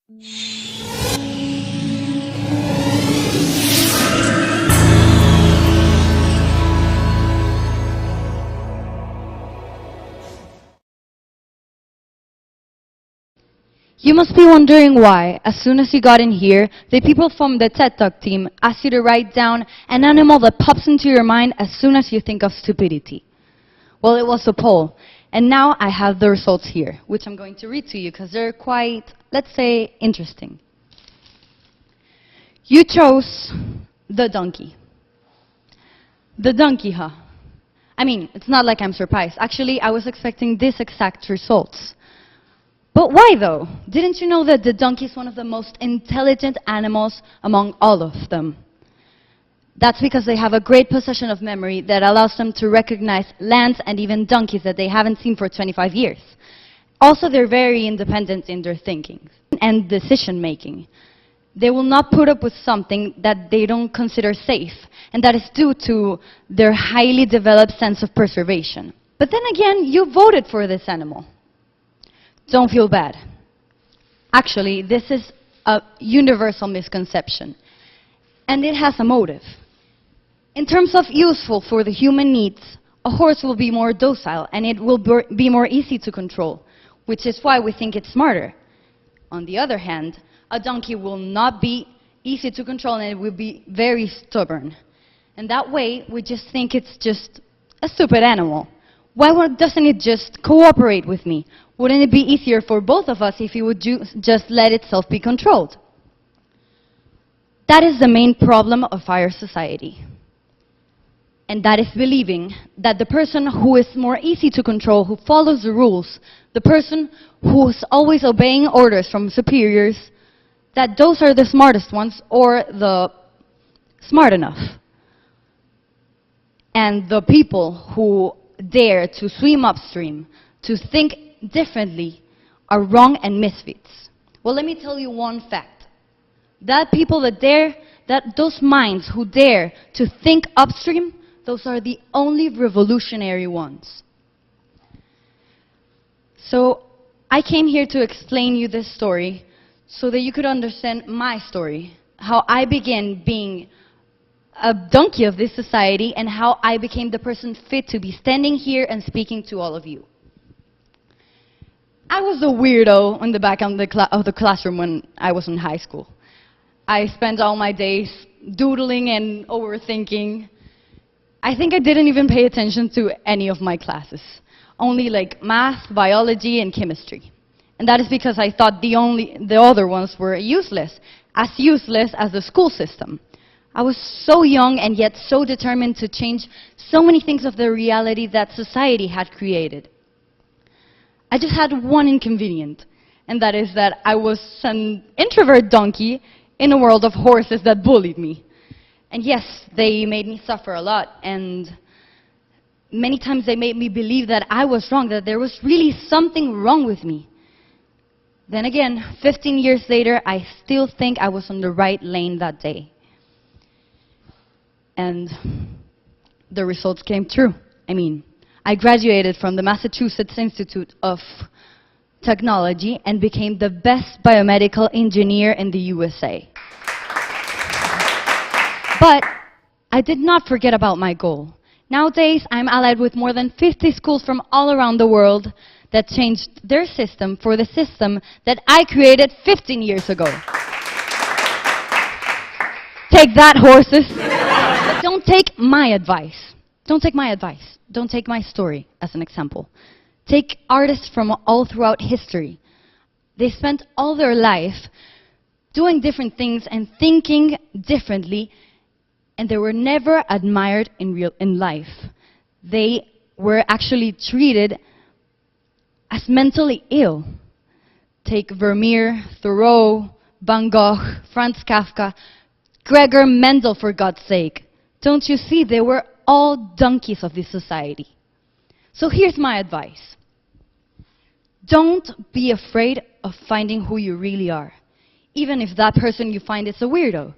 You must be wondering why, as soon as you got in here, the people from the TEDTALK team asked you to write down an animal that pops into your mind as soon as you think of stupidity. Well, it was a poll, and now I have the results here, which I'm going to read to you because they're quite, let's say, interesting. You chose the donkey. The donkey, huh? I mean, it's not like I'm surprised. Actually, I was expecting this exact results. But why, though? Didn't you know that the donkey is one of the most intelligent animals among all of them? That's because they have a great possession of memory that allows them to recognize lands and even donkeys that they haven't seen for 25 years. Also, they're very independent in their thinking and decision-making. They will not put up with something that they don't consider safe, and that is due to their highly developed sense of preservation. But then again, you voted for this animal. Don't feel bad. Actually, this is a universal misconception, and it has a motive. In terms of useful for the human needs, a horse will be more docile and it will be more easy to control, which is why we think it's smarter. On the other hand, a donkey will not be easy to control and it will be very stubborn. And that way, we just think it's just a stupid animal. Why doesn't it just cooperate with me? Wouldn't it be easier for both of us if it would just let itself be controlled? That is the main problem of our society. And that is believing that the person who is more easy to control, who follows the rules, the person who is always obeying orders from superiors, that those are the smartest ones or the smart enough. And the people who dare to swim upstream, to think differently, are wrong and misfits. Well, let me tell you one fact. That people that dare, those minds who dare to think upstream, those are the only revolutionary ones. So I came here to explain you this story so that you could understand my story, how I began being a donkey of this society and how I became the person fit to be standing here and speaking to all of you. I was a weirdo in the back of the classroom when I was in high school. I spent all my days doodling and overthinking. I think I didn't even pay attention to any of my classes, only like math, biology, and chemistry. And that is because I thought the other ones were useless as the school system. I was so young and yet so determined to change so many things of the reality that society had created. I just had one inconvenience, and that is that I was an introvert donkey in a world of horses that bullied me. And yes, they made me suffer a lot, and many times they made me believe that I was wrong, that there was really something wrong with me. Then again, 15 years later, I still think I was on the right lane that day. And the results came true. I mean, I graduated from the Massachusetts Institute of Technology and became the best biomedical engineer in the USA. But I did not forget about my goal. Nowadays, I'm allied with more than 50 schools from all around the world that changed their system for the system that I created 15 years ago. Take that, horses. But don't take my advice. Don't take my advice. Don't take my story as an example. Take artists from all throughout history. They spent all their life doing different things and thinking differently, and they were never admired in life. They were actually treated as mentally ill. Take Vermeer, Thoreau, Van Gogh, Franz Kafka, Gregor Mendel, for God's sake. Don't you see, they were all donkeys of this society. So here's my advice. Don't be afraid of finding who you really are. Even if that person you find is a weirdo,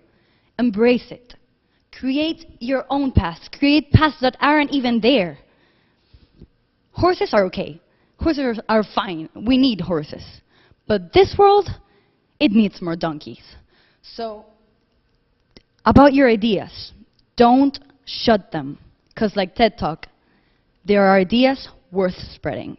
embrace it. Create your own paths. Create paths that aren't even there. Horses are okay. Horses are fine. We need horses. But this world, it needs more donkeys. So, about your ideas, don't shut them. Because like TED Talk, there are ideas worth spreading.